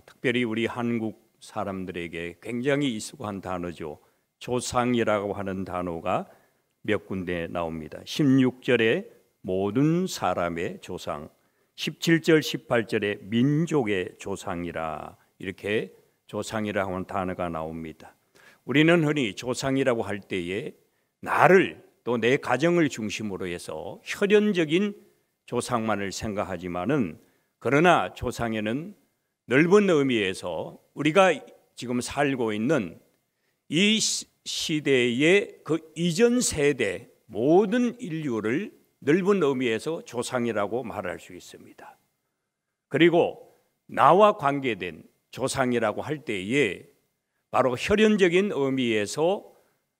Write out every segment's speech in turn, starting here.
특별히 우리 한국 사람들에게 굉장히 익숙한 단어죠. 조상이라고 하는 단어가 몇 군데 나옵니다. 16절에 모든 사람의 조상, 17절, 18절에 민족의 조상이라, 이렇게 조상이라고 하는 단어가 나옵니다. 우리는 흔히 조상이라고 할 때에 나를 또 내 가정을 중심으로 해서 혈연적인 조상만을 생각하지만은, 그러나 조상에는 넓은 의미에서 우리가 지금 살고 있는 이 시대의 그 이전 세대 모든 인류를 넓은 의미에서 조상이라고 말할 수 있습니다. 그리고 나와 관계된 조상이라고 할 때에 바로 혈연적인 의미에서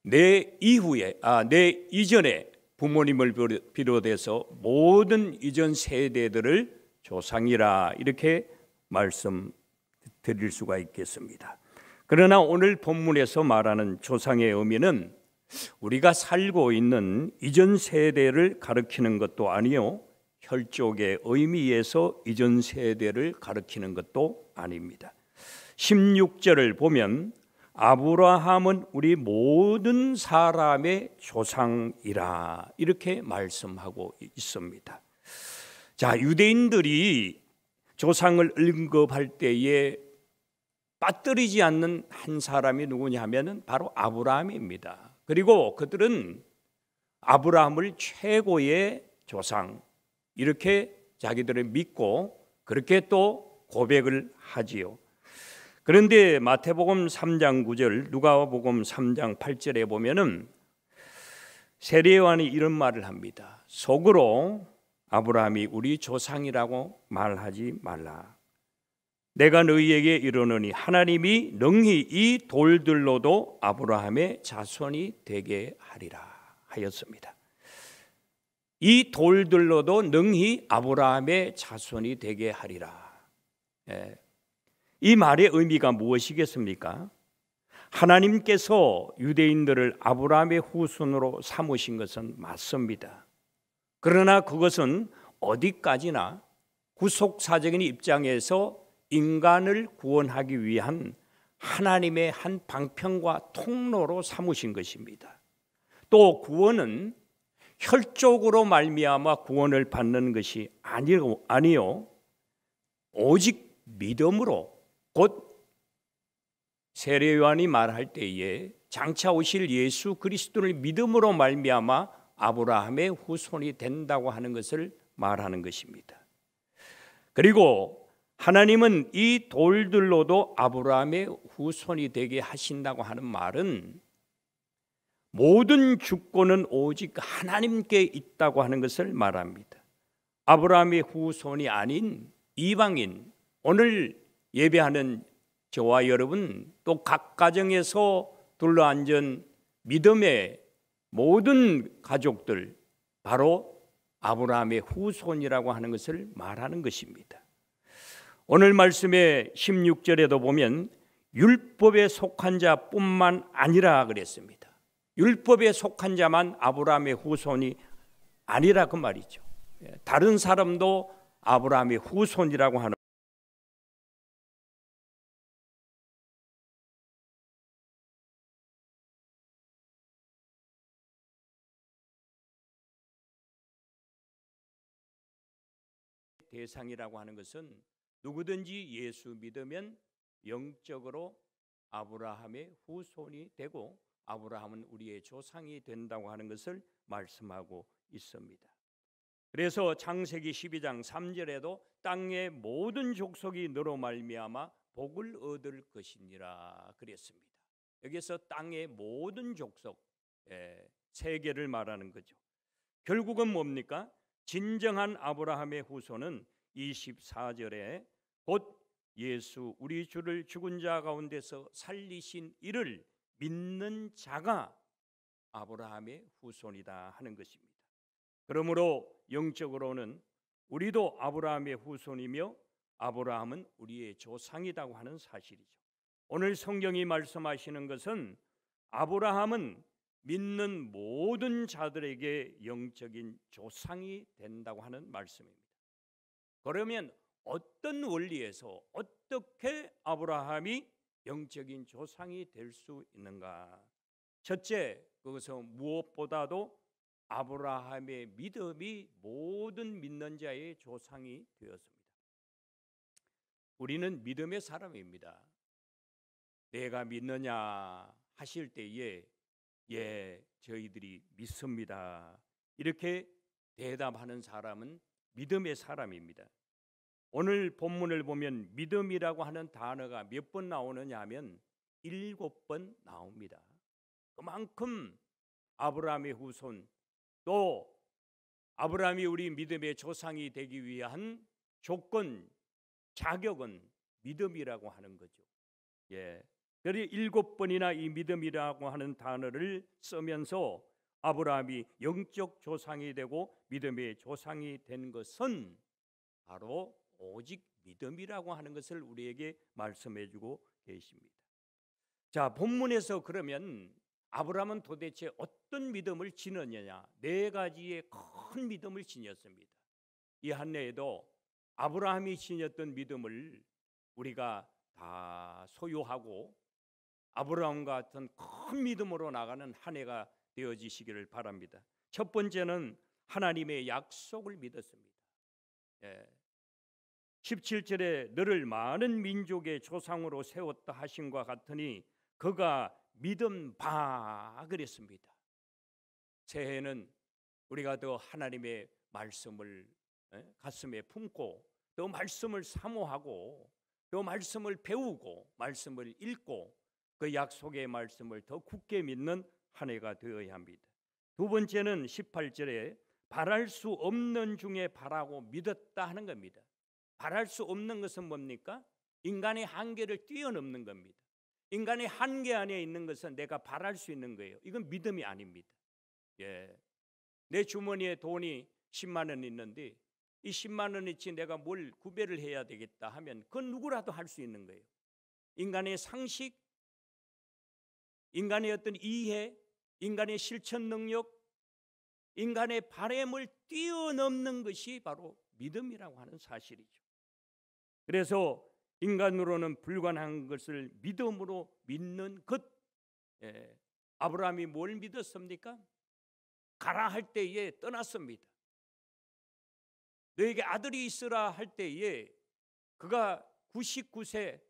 내 이후에, 내 이전에 부모님을 비롯해서 모든 이전 세대들을 조상이라, 이렇게 말씀드릴 수가 있겠습니다. 그러나 오늘 본문에서 말하는 조상의 의미는 우리가 살고 있는 이전 세대를 가리키는 것도 아니요, 혈족의 의미에서 이전 세대를 가리키는 것도 아닙니다. 16절을 보면 아브라함은 우리 모든 사람의 조상이라, 이렇게 말씀하고 있습니다. 자, 유대인들이 조상을 언급할 때에 빠뜨리지 않는 한 사람이 누구냐 하면은 바로 아브라함입니다. 그리고 그들은 아브라함을 최고의 조상, 이렇게 자기들을 믿고 그렇게 또 고백을 하지요. 그런데 마태복음 3장 9절, 누가복음 3장 8절에 보면은 세례요한이 이런 말을 합니다. 속으로 아브라함이 우리 조상이라고 말하지 말라. 내가 너희에게 이르노니 하나님이 능히 이 돌들로도 아브라함의 자손이 되게 하리라 하였습니다. 이 돌들로도 능히 아브라함의 자손이 되게 하리라. 이 말의 의미가 무엇이겠습니까? 하나님께서 유대인들을 아브라함의 후손으로 삼으신 것은 맞습니다. 그러나 그것은 어디까지나 구속사적인 입장에서 인간을 구원하기 위한 하나님의 한 방편과 통로로 삼으신 것입니다. 또 구원은 혈족으로 말미암아 구원을 받는 것이 아니요, 오직 믿음으로, 곧 세례요한이 말할 때에 장차 오실 예수 그리스도를 믿음으로 말미암아 아브라함의 후손이 된다고 하는 것을 말하는 것입니다. 그리고 하나님은 이 돌들로도 아브라함의 후손이 되게 하신다고 하는 말은 모든 주권은 오직 하나님께 있다고 하는 것을 말합니다. 아브라함의 후손이 아닌 이방인, 오늘 예배하는 저와 여러분, 또 각 가정에서 둘러앉은 믿음의 모든 가족들, 바로 아브라함의 후손이라고 하는 것을 말하는 것입니다. 오늘 말씀의 16절에도 보면 율법에 속한 자뿐만 아니라 그랬습니다. 율법에 속한 자만 아브라함의 후손이 아니라 그 말이죠. 다른 사람도 아브라함의 후손이라고 하는, 대상이라고 하는 것은 누구든지 예수 믿으면 영적으로 아브라함의 후손이 되고 아브라함은 우리의 조상이 된다고 하는 것을 말씀하고 있습니다. 그래서 창세기 12장 3절에도 땅의 모든 족속이 너로 말미암아 복을 얻을 것이니라 그랬습니다. 여기서 땅의 모든 족속, 세계를 말하는 거죠. 결국은 뭡니까? 진정한 아브라함의 후손은 24절에 곧 예수 우리 주를 죽은 자 가운데서 살리신 이를 믿는 자가 아브라함의 후손이다 하는 것입니다. 그러므로 영적으로는 우리도 아브라함의 후손이며 아브라함은 우리의 조상이라고 하는 사실이죠. 오늘 성경이 말씀하시는 것은 아브라함은 믿는 모든 자들에게 영적인 조상이 된다고 하는 말씀입니다. 그러면 어떤 원리에서 어떻게 아브라함이 영적인 조상이 될 수 있는가? 첫째, 그것은 무엇보다도 아브라함의 믿음이 모든 믿는 자의 조상이 되었습니다. 우리는 믿음의 사람입니다. 내가 믿느냐 하실 때에 예, 저희들이 믿습니다. 이렇게 대답하는 사람은 믿음의 사람입니다. 오늘 본문을 보면 믿음이라고 하는 단어가 몇 번 나오느냐 하면 7번 나옵니다. 그만큼 아브라함의 후손, 또 아브라함이 우리 믿음의 조상이 되기 위한 조건, 자격은 믿음이라고 하는 거죠. 예. 그래서 7번이나 이 믿음이라고 하는 단어를 쓰면서 아브라함이 영적 조상이 되고 믿음의 조상이 된 것은 바로 오직 믿음이라고 하는 것을 우리에게 말씀해 주고 계십니다. 자, 본문에서 그러면 아브라함은 도대체 어떤 믿음을 지녔느냐? 4가지의 큰 믿음을 지녔습니다. 이 한해에도 아브라함이 지녔던 믿음을 우리가 다 소유하고 아브라함과 같은 큰 믿음으로 나가는 한 해가 되어지시기를 바랍니다. 첫 번째는 하나님의 약속을 믿었습니다. 17절에 너를 많은 민족의 조상으로 세웠다 하신과 같으니 그가 믿음 바 그랬습니다. 새해에는 우리가 더 하나님의 말씀을 가슴에 품고 또 말씀을 사모하고 또 말씀을 배우고 말씀을 읽고 그 약속의 말씀을 더 굳게 믿는 한 해가 되어야 합니다. 두 번째는 18절에 바랄 수 없는 중에 바라고 믿었다 하는 겁니다. 바랄 수 없는 것은 뭡니까? 인간의 한계를 뛰어넘는 겁니다. 인간의 한계 안에 있는 것은 내가 바랄 수 있는 거예요. 이건 믿음이 아닙니다. 예. 내 주머니에 돈이 10만 원 있는데 이 10만 원어치 내가 뭘 구별을 해야 되겠다 하면 그건 누구라도 할 수 있는 거예요. 인간의 상식, 인간의 어떤 이해, 인간의 실천 능력, 인간의 바램을 뛰어넘는 것이 바로 믿음이라고 하는 사실이죠. 그래서 인간으로는 불가능한 것을 믿음으로 믿는 것. 아브라함이 뭘 믿었습니까? 가라 할 때에 떠났습니다. 너에게 아들이 있으라 할 때에 그가 99세,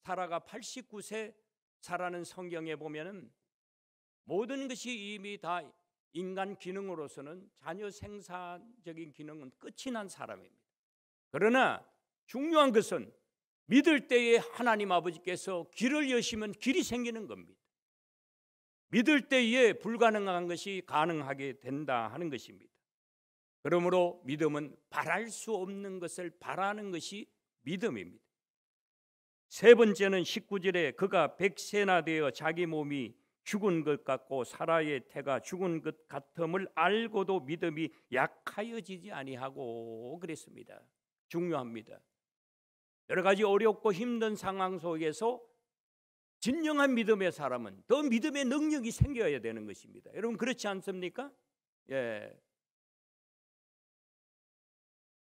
사라가 89세 사라는 성경에 보면은 모든 것이 이미 다 인간 기능으로서는 자녀 생산적인 기능은 끝이 난 사람입니다. 그러나 중요한 것은 믿을 때에 하나님 아버지께서 길을 여시면 길이 생기는 겁니다. 믿을 때에 불가능한 것이 가능하게 된다 하는 것입니다. 그러므로 믿음은 바랄 수 없는 것을 바라는 것이 믿음입니다. 세 번째는 19절에 그가 100세나 되어 자기 몸이 죽은 것 같고 사라의 태가 죽은 것 같음을 알고도 믿음이 약하여지지 아니하고 그랬습니다. 중요합니다. 여러 가지 어렵고 힘든 상황 속에서 진정한 믿음의 사람은 더 믿음의 능력이 생겨야 되는 것입니다. 여러분 그렇지 않습니까? 예.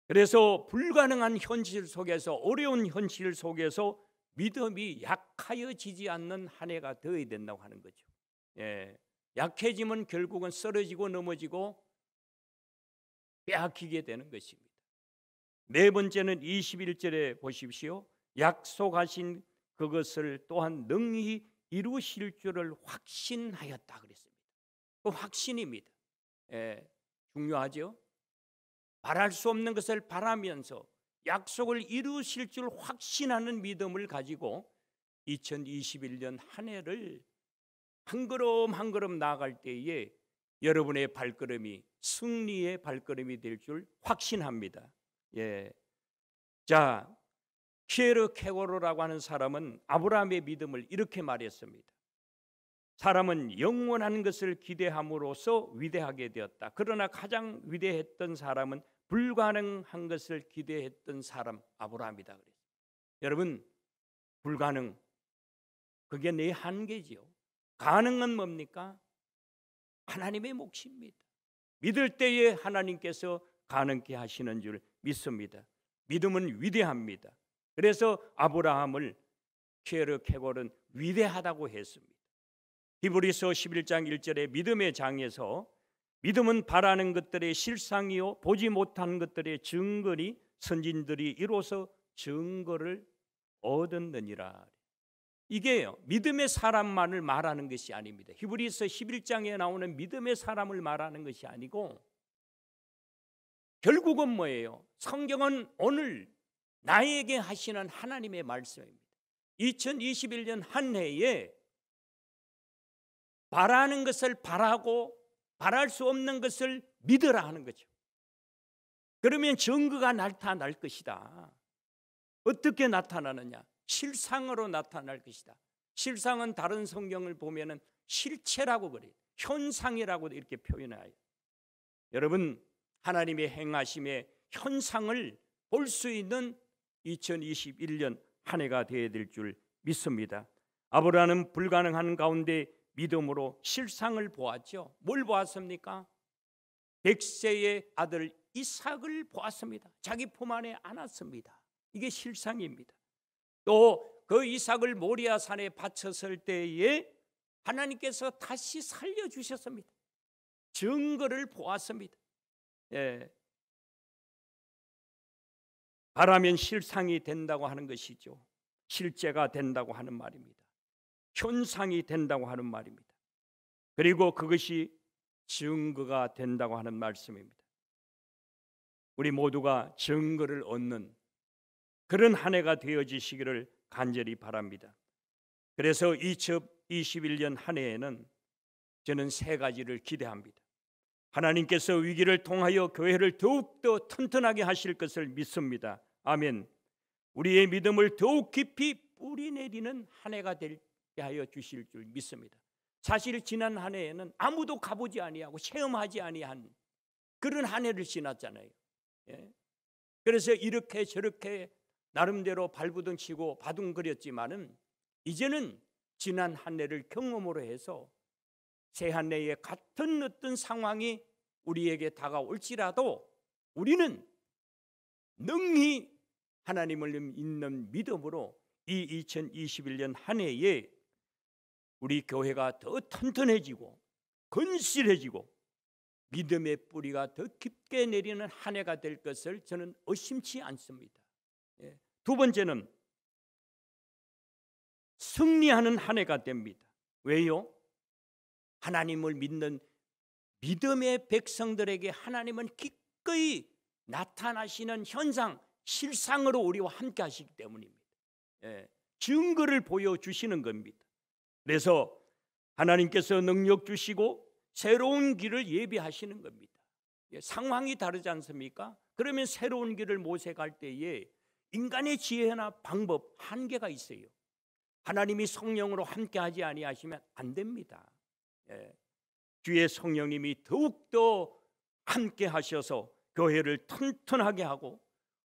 그래서 불가능한 현실 속에서 어려운 현실 속에서 믿음이 약하여지지 않는 한 해가 되어야 된다고 하는 거죠. 예. 약해지면 결국은 쓰러지고 넘어지고 빼앗기게 되는 것입니다. 네 번째는 21절에 보십시오. 약속하신 그것을 또한 능히 이루실 줄을 확신하였다 그랬습니다. 그 확신입니다. 예. 중요하죠. 바랄 수 없는 것을 바라면서 약속을 이루실 줄 확신하는 믿음을 가지고 2021년 한 해를 한 걸음 한 걸음 나아갈 때에 여러분의 발걸음이 승리의 발걸음이 될 줄 확신합니다. 예. 자, 피에르 케고르라고 하는 사람은 아브라함의 믿음을 이렇게 말했습니다. 사람은 영원한 것을 기대함으로써 위대하게 되었다. 그러나 가장 위대했던 사람은 불가능한 것을 기대했던 사람 아브라함이다 그랬어요. 여러분 불가능 그게 내 한계지요. 가능은 뭡니까? 하나님의 몫입니다. 믿을 때에 하나님께서 가능케 하시는 줄 믿습니다. 믿음은 위대합니다. 그래서 아브라함을 케르 케골은 위대하다고 했습니다. 히브리서 11장 1절에 믿음의 장에서 믿음은 바라는 것들의 실상이요 보지 못한 것들의 증거니 선진들이 이로써 증거를 얻었느니라. 이게요, 믿음의 사람만을 말하는 것이 아닙니다. 히브리서 11장에 나오는 믿음의 사람을 말하는 것이 아니고 결국은 뭐예요? 성경은 오늘 나에게 하시는 하나님의 말씀입니다. 2021년 한 해에 바라는 것을 바라고 바랄 수 없는 것을 믿으라 하는 거죠. 그러면 증거가 나타날 것이다. 어떻게 나타나느냐? 실상으로 나타날 것이다. 실상은 다른 성경을 보면은 실체라고 그래요. 현상이라고 이렇게 표현해요. 여러분, 하나님의 행하심의 현상을 볼 수 있는 2021년 한 해가 되어야 될 줄 믿습니다. 아브라함은 불가능한 가운데 믿음으로 실상을 보았죠. 뭘 보았습니까? 백세의 아들 이삭을 보았습니다. 자기 품 안에 안았습니다. 이게 실상입니다. 또 그 이삭을 모리아 산에 바쳤을 때에 하나님께서 다시 살려주셨습니다. 증거를 보았습니다. 예. 바라면 실상이 된다고 하는 것이죠. 실제가 된다고 하는 말입니다. 현상이 된다고 하는 말입니다. 그리고 그것이 증거가 된다고 하는 말씀입니다. 우리 모두가 증거를 얻는 그런 한 해가 되어지시기를 간절히 바랍니다. 그래서 2021년 한 해에는 저는 세 가지를 기대합니다. 하나님께서 위기를 통하여 교회를 더욱더 튼튼하게 하실 것을 믿습니다. 아멘. 우리의 믿음을 더욱 깊이 뿌리내리는 한 해가 되게 하여 주실 줄 믿습니다. 사실 지난 한 해에는 아무도 가보지 아니하고 체험하지 아니한 그런 한 해를 지났잖아요. 예. 그래서 이렇게 저렇게 나름대로 발부둥 치고 바둥거렸지만은 이제는 지난 한 해를 경험으로 해서 새 한 해에 같은 어떤 상황이 우리에게 다가올지라도 우리는 능히 하나님을 믿는 믿음으로 이 2021년 한 해에 우리 교회가 더 튼튼해지고 건실해지고 믿음의 뿌리가 더 깊게 내리는 한 해가 될 것을 저는 의심치 않습니다. 두 번째는 승리하는 한 해가 됩니다. 왜요? 하나님을 믿는 믿음의 백성들에게 하나님은 기꺼이 나타나시는 현상, 실상으로 우리와 함께 하시기 때문입니다. 증거를 보여주시는 겁니다. 그래서 하나님께서 능력 주시고 새로운 길을 예비하시는 겁니다. 상황이 다르지 않습니까? 그러면 새로운 길을 모색할 때에 인간의 지혜나 방법 한계가 있어요. 하나님이 성령으로 함께하지 아니하시면 안 됩니다. 주의 성령님이 더욱더 함께하셔서 교회를 튼튼하게 하고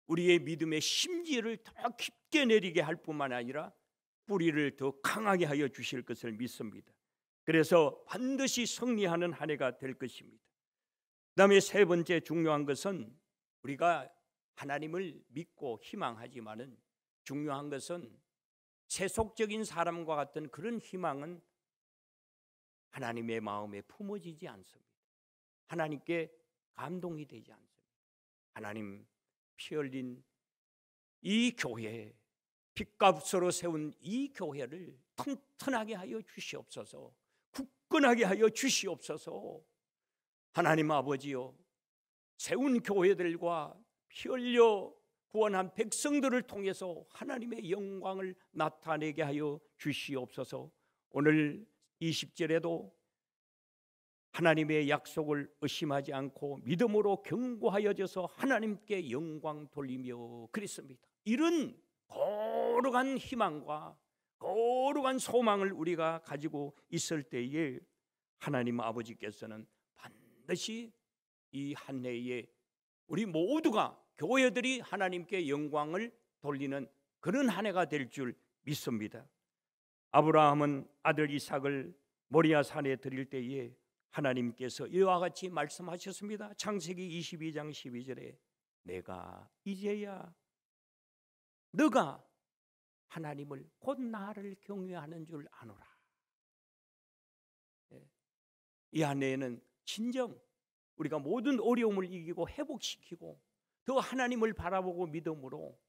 우리의 믿음의 심지를 더 깊게 내리게 할 뿐만 아니라 뿌리를 더 강하게 하여 주실 것을 믿습니다. 그래서 반드시 승리하는 한 해가 될 것입니다. 그다음에 세 번째 중요한 것은 우리가 하나님을 믿고 희망하지만은 중요한 것은 세속적인 사람과 같은 그런 희망은 하나님의 마음에 품어지지 않습니다. 하나님께 감동이 되지 않습니다. 하나님 피 흘린 이 교회, 핏값으로 세운 이 교회를 튼튼하게 하여 주시옵소서, 굳건하게 하여 주시옵소서. 하나님 아버지요, 세운 교회들과 피 흘려 구원한 백성들을 통해서 하나님의 영광을 나타내게 하여 주시옵소서. 오늘 20절에도 하나님의 약속을 의심하지 않고 믿음으로 견고하여져서 하나님께 영광 돌리며 그랬습니다. 이런 거룩한 희망과 거룩한 소망을 우리가 가지고 있을 때에 하나님 아버지께서는 반드시 이 한 해에 우리 모두가 교회들이 하나님께 영광을 돌리는 그런 한 해가 될 줄 믿습니다. 아브라함은 아들 이삭을 모리아 산에 드릴 때에 하나님께서 이와 같이 말씀하셨습니다. 창세기 22장 12절에 내가 이제야 너가 하나님을 곧 나를 경외하는 줄 아노라. 이 안에는 진정 우리가 모든 어려움을 이기고 회복시키고 더 하나님을 바라보고 믿음으로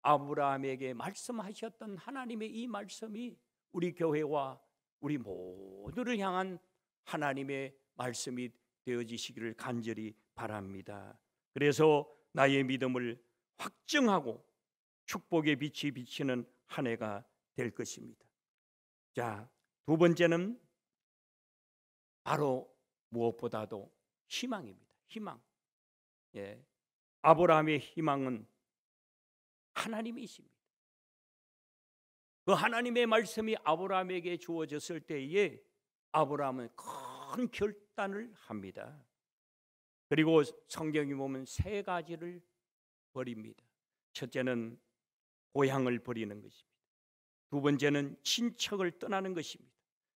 아브라함에게 말씀하셨던 하나님의 이 말씀이 우리 교회와 우리 모두를 향한 하나님의 말씀이 되어지시기를 간절히 바랍니다. 그래서 나의 믿음을 확증하고 축복의 빛이 비치는 한 해가 될 것입니다. 자, 두 번째는 바로 무엇보다도 희망입니다. 희망. 아브라함의 희망은 하나님이십니다. 그 하나님의 말씀이 아브라함에게 주어졌을 때에 아브라함은 큰 결단을 합니다. 그리고 성경이 보면 세 가지를 버립니다. 첫째는 고향을 버리는 것입니다. 두 번째는 친척을 떠나는 것입니다.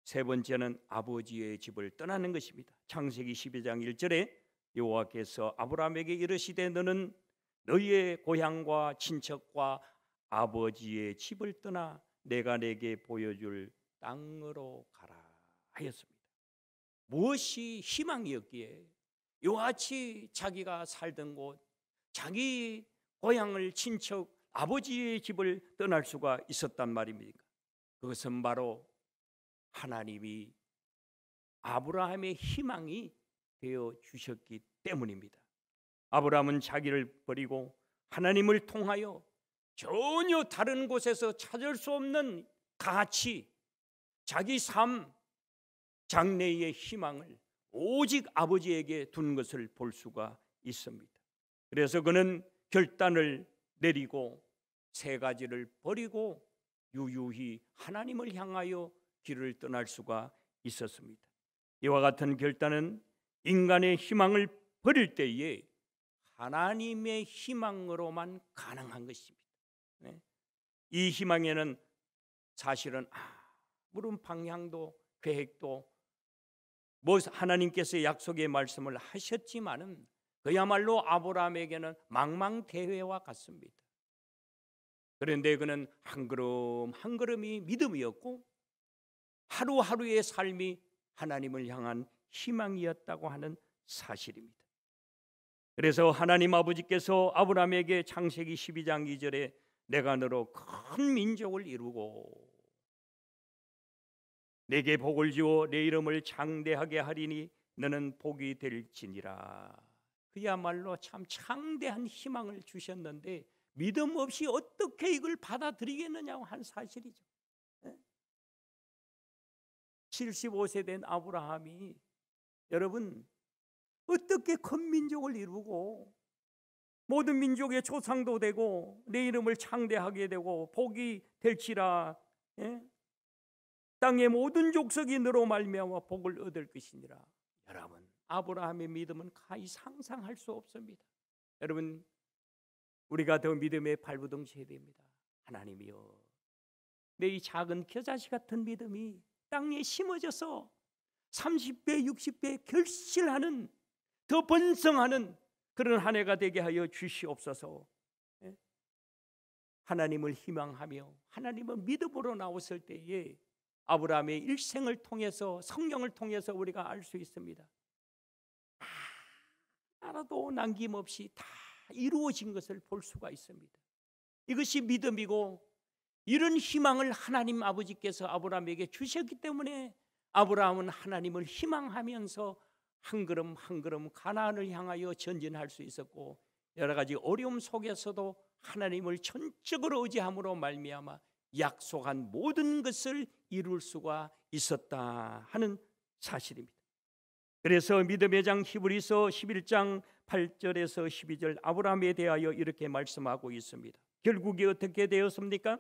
세 번째는 아버지의 집을 떠나는 것입니다. 창세기 12장 1절에 여호와께서 아브라함에게 이르시되 너는 너희의 고향과 친척과 아버지의 집을 떠나 내가 내게 보여줄 땅으로 가라 하였습니다. 무엇이 희망이었기에 이와 같이 자기가 살던 곳, 자기 고향을 친척 아버지의 집을 떠날 수가 있었단 말입니까? 그것은 바로 하나님이 아브라함의 희망이 되어 주셨기 때문입니다. 아브라함은 자기를 버리고 하나님을 통하여 전혀 다른 곳에서 찾을 수 없는 가치, 자기 삶, 장래의 희망을 오직 아버지에게 둔 것을 볼 수가 있습니다. 그래서 그는 결단을 내리고 세 가지를 버리고 유유히 하나님을 향하여 길을 떠날 수가 있었습니다. 이와 같은 결단은 인간의 희망을 버릴 때에 하나님의 희망으로만 가능한 것입니다. 이 희망에는 사실은 아무런 방향도 계획도 하나님께서 약속의 말씀을 하셨지만은 그야말로 아브라함에게는 망망대해와 같습니다. 그런데 그는 한 걸음 한 걸음이 믿음이었고 하루하루의 삶이 하나님을 향한 희망이었다고 하는 사실입니다. 그래서 하나님 아버지께서 아브라함에게 창세기 12장 2절에 내가 너로 큰 민족을 이루고 내게 복을 주어 내 이름을 장대하게 하리니 너는 복이 될지니라. 그야말로 참 창대한 희망을 주셨는데 믿음 없이 어떻게 이걸 받아들이겠느냐고 한 사실이죠. 75세 된 아브라함이 여러분 어떻게 큰 민족을 이루고 모든 민족의 조상도 되고 내 이름을 창대하게 되고 복이 될지라, 땅의 모든 족속이 너로 말미암아 복을 얻을 것이니라. 여러분 아브라함의 믿음은 가히 상상할 수 없습니다. 여러분 우리가 더 믿음의 발부둥 세야 됩니다. 하나님이여 내 이 작은 겨자씨 같은 믿음이 땅에 심어져서 30배 60배 결실하는 더 번성하는 그런 한 해가 되게 하여 주시옵소서. 하나님을 희망하며 하나님을 믿음으로 나왔을 때에 아브라함의 일생을 통해서 성경을 통해서 우리가 알 수 있습니다. 하나도 남김없이 다 이루어진 것을 볼 수가 있습니다. 이것이 믿음이고 이런 희망을 하나님 아버지께서 아브라함에게 주셨기 때문에 아브라함은 하나님을 희망하면서 한 걸음 한 걸음 가나안을 향하여 전진할 수 있었고 여러 가지 어려움 속에서도 하나님을 전적으로 의지함으로 말미암아 약속한 모든 것을 이룰 수가 있었다 하는 사실입니다. 그래서 믿음의 장 히브리서 11장 8절에서 12절 아브라함에 대하여 이렇게 말씀하고 있습니다. 결국이 어떻게 되었습니까?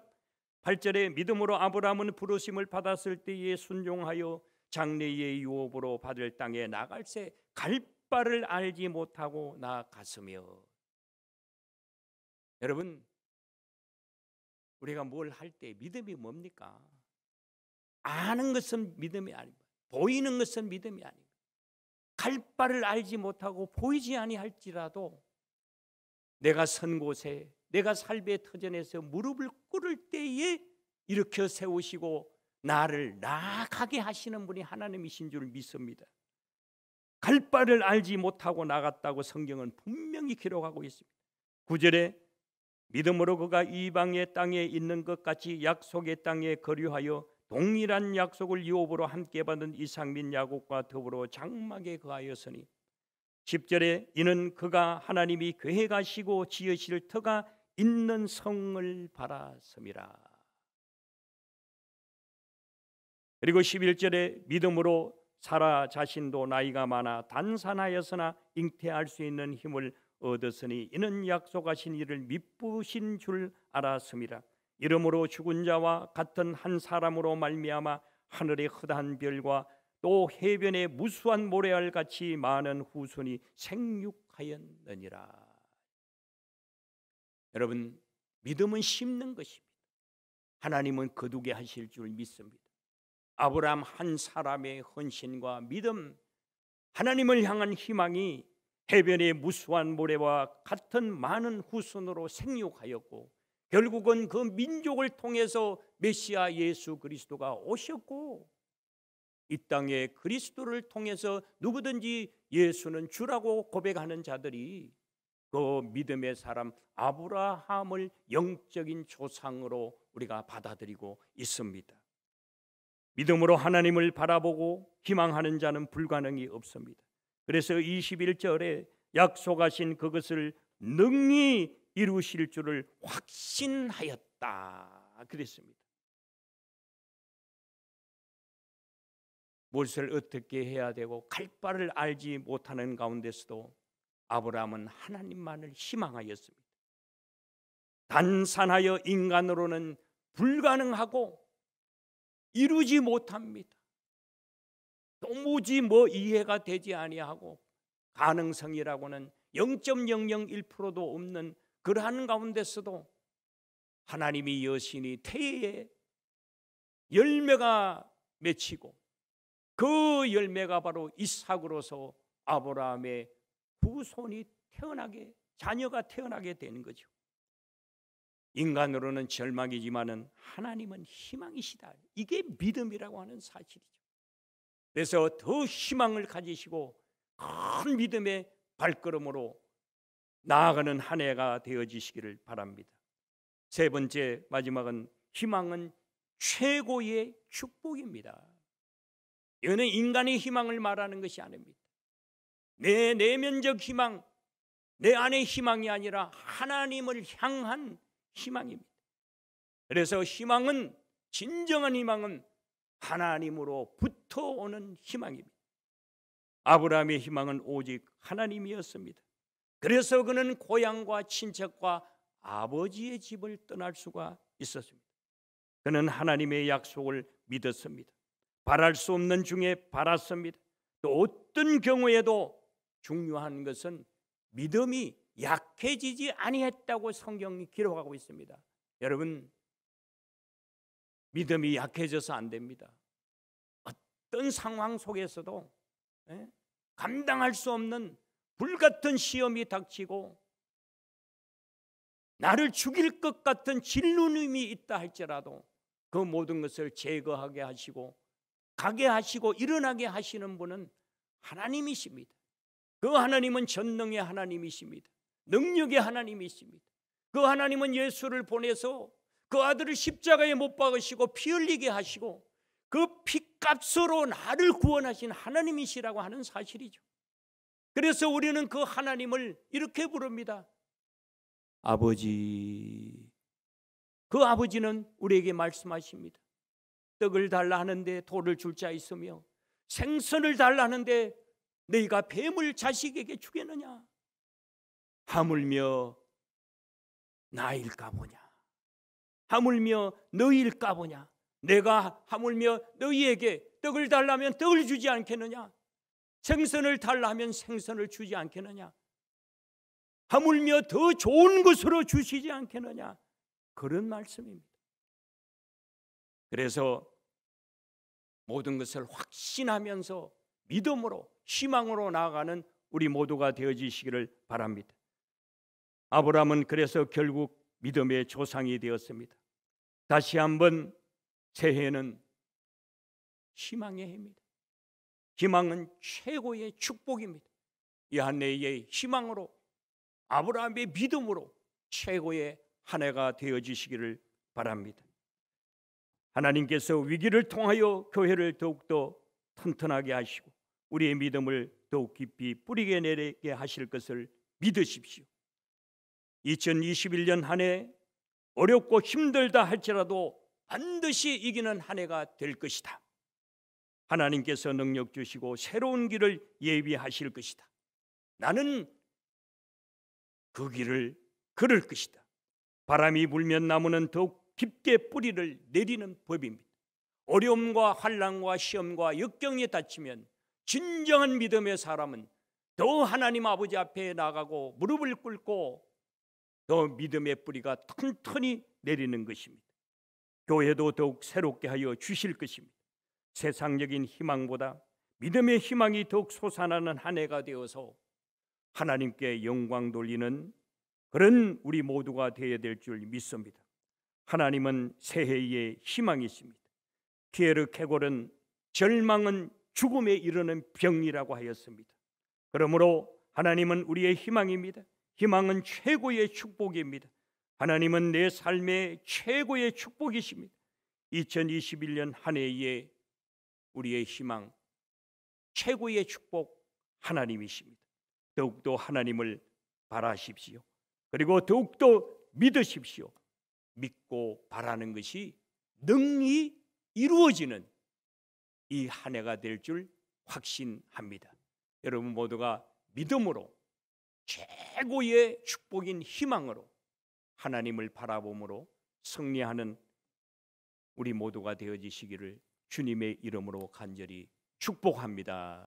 8절에 믿음으로 아브라함은 부르심을 받았을 때에 순종하여 장래의 유업으로 받을 땅에 나갈새 갈 바를 알지 못하고 나아갔으며. 여러분 우리가 뭘 할 때 믿음이 뭡니까? 아는 것은 믿음이 아닙니다. 보이는 것은 믿음이 아닙니다. 갈 바를 알지 못하고 보이지 아니할지라도 내가 선 곳에 내가 삶의 터전에서 무릎을 꿇을 때에 일으켜 세우시고 나를 나아가게 하시는 분이 하나님이신 줄 믿습니다. 갈 바를 알지 못하고 나갔다고 성경은 분명히 기록하고 있습니다. 9절에 믿음으로 그가 이방의 땅에 있는 것 같이 약속의 땅에 거류하여 동일한 약속을 유업으로 함께 받은 이삭 및 야곱과 더불어 장막에 거하였으니 10절에 이는 그가 하나님이 계획하시고 지으실 터가 있는 성을 바랐음이라. 그리고 11절에 믿음으로 사라 자신도 나이가 많아 단산하였으나 잉태할 수 있는 힘을 얻었으니 이는 약속하신 이를 미쁘신 줄 알았음이라. 이러므로 죽은 자와 같은 한 사람으로 말미암아 하늘의 흩한 별과 또 해변의 무수한 모래알 같이 많은 후손이 생육하였느니라. 여러분, 믿음은 심는 것입니다. 하나님은 거두게 하실 줄 믿습니다. 아브라함 한 사람의 헌신과 믿음, 하나님을 향한 희망이 해변의 무수한 모래와 같은 많은 후손으로 생육하였고 결국은 그 민족을 통해서 메시아 예수 그리스도가 오셨고 이 땅에 그리스도를 통해서 누구든지 예수는 주라고 고백하는 자들이 그 믿음의 사람 아브라함을 영적인 조상으로 우리가 받아들이고 있습니다. 믿음으로 하나님을 바라보고 희망하는 자는 불가능이 없습니다. 그래서 21절에 약속하신 그것을 능히 이루실 줄을 확신하였다 그랬습니다. 무엇을 어떻게 해야 되고 갈 바를 알지 못하는 가운데서도 아브라함은 하나님만을 희망하였습니다. 단산하여 인간으로는 불가능하고 이루지 못합니다. 도무지 이해가 되지 아니하고 가능성이라고는 0.001%도 없는 그러한 가운데서도 하나님이 여신이 태에 열매가 맺히고 그 열매가 바로 이삭으로서 아브라함의 후손이 자녀가 태어나게 되는 거죠. 인간으로는 절망이지만은 하나님은 희망이시다. 이게 믿음이라고 하는 사실이죠. 그래서 더 희망을 가지시고 큰 믿음의 발걸음으로 나아가는 한 해가 되어지시기를 바랍니다. 세 번째 마지막은 희망은 최고의 축복입니다. 이거는 인간의 희망을 말하는 것이 아닙니다. 내 내면적 희망, 내 안의 희망이 아니라 하나님을 향한 희망입니다. 그래서 희망은 진정한 희망은 하나님으로부터 오는 희망입니다. 아브라함의 희망은 오직 하나님이었습니다. 그래서 그는 고향과 친척과 아버지의 집을 떠날 수가 있었습니다. 그는 하나님의 약속을 믿었습니다. 바랄 수 없는 중에 바랐습니다. 또 어떤 경우에도 중요한 것은 믿음이 약해지지 아니했다고 성경이 기록하고 있습니다. 여러분, 믿음이 약해져서 안 됩니다. 어떤 상황 속에서도 감당할 수 없는 불같은 시험이 닥치고 나를 죽일 것 같은 진노님이 있다 할지라도 그 모든 것을 제거하게 하시고 가게 하시고 일어나게 하시는 분은 하나님이십니다. 그 하나님은 전능의 하나님이십니다. 능력의 하나님이십니다. 그 하나님은 예수를 보내서 그 아들을 십자가에 못 박으시고 피 흘리게 하시고 그 피값으로 나를 구원하신 하나님이시라고 하는 사실이죠. 그래서 우리는 그 하나님을 이렇게 부릅니다. 아버지. 그 아버지는 우리에게 말씀하십니다. 떡을 달라 하는데 돌을 줄 자 있으며 생선을 달라 하는데 너희가 뱀을 자식에게 주겠느냐? 하물며 나일까 보냐? 하물며 너희일까 보냐? 내가 하물며 너희에게 떡을 달라면 떡을 주지 않겠느냐? 생선을 달라 하면 생선을 주지 않겠느냐? 하물며 더 좋은 것으로 주시지 않겠느냐? 그런 말씀입니다. 그래서 모든 것을 확신하면서 믿음으로 희망으로 나아가는 우리 모두가 되어지시기를 바랍니다. 아브라함은 그래서 결국 믿음의 조상이 되었습니다. 다시 한번 새해는 희망의 해입니다. 희망은 최고의 축복입니다. 이 한 해의 희망으로, 아브라함의 믿음으로 최고의 한 해가 되어지시기를 바랍니다. 하나님께서 위기를 통하여 교회를 더욱더 튼튼하게 하시고 우리의 믿음을 더욱 깊이 뿌리게 내리게 하실 것을 믿으십시오. 2021년 한 해 어렵고 힘들다 할지라도 반드시 이기는 한 해가 될 것이다. 하나님께서 능력 주시고 새로운 길을 예비하실 것이다. 나는 그 길을 걸을 것이다. 바람이 불면 나무는 더욱 깊게 뿌리를 내리는 법입니다. 어려움과 환난과 시험과 역경에 닥치면 진정한 믿음의 사람은 더 하나님 아버지 앞에 나가고 무릎을 꿇고 더 믿음의 뿌리가 튼튼히 내리는 것입니다. 교회도 더욱 새롭게 하여 주실 것입니다. 세상적인 희망보다 믿음의 희망이 더욱 솟아나는 한 해가 되어서 하나님께 영광 돌리는 그런 우리 모두가 되어야 될 줄 믿습니다. 하나님은 새해의 희망이십니다. 피에르 케골은 절망은 죽음에 이르는 병이라고 하였습니다. 그러므로 하나님은 우리의 희망입니다. 희망은 최고의 축복입니다. 하나님은 내 삶의 최고의 축복이십니다. 2021년 한 해에 우리의 희망, 최고의 축복 하나님이십니다. 더욱더 하나님을 바라십시오. 그리고 더욱더 믿으십시오. 믿고 바라는 것이 능히 이루어지는 이 한 해가 될 줄 확신합니다. 여러분 모두가 믿음으로 최고의 축복인 희망으로 하나님을 바라봄으로 승리하는 우리 모두가 되어지시기를 주님의 이름으로 간절히 축복합니다.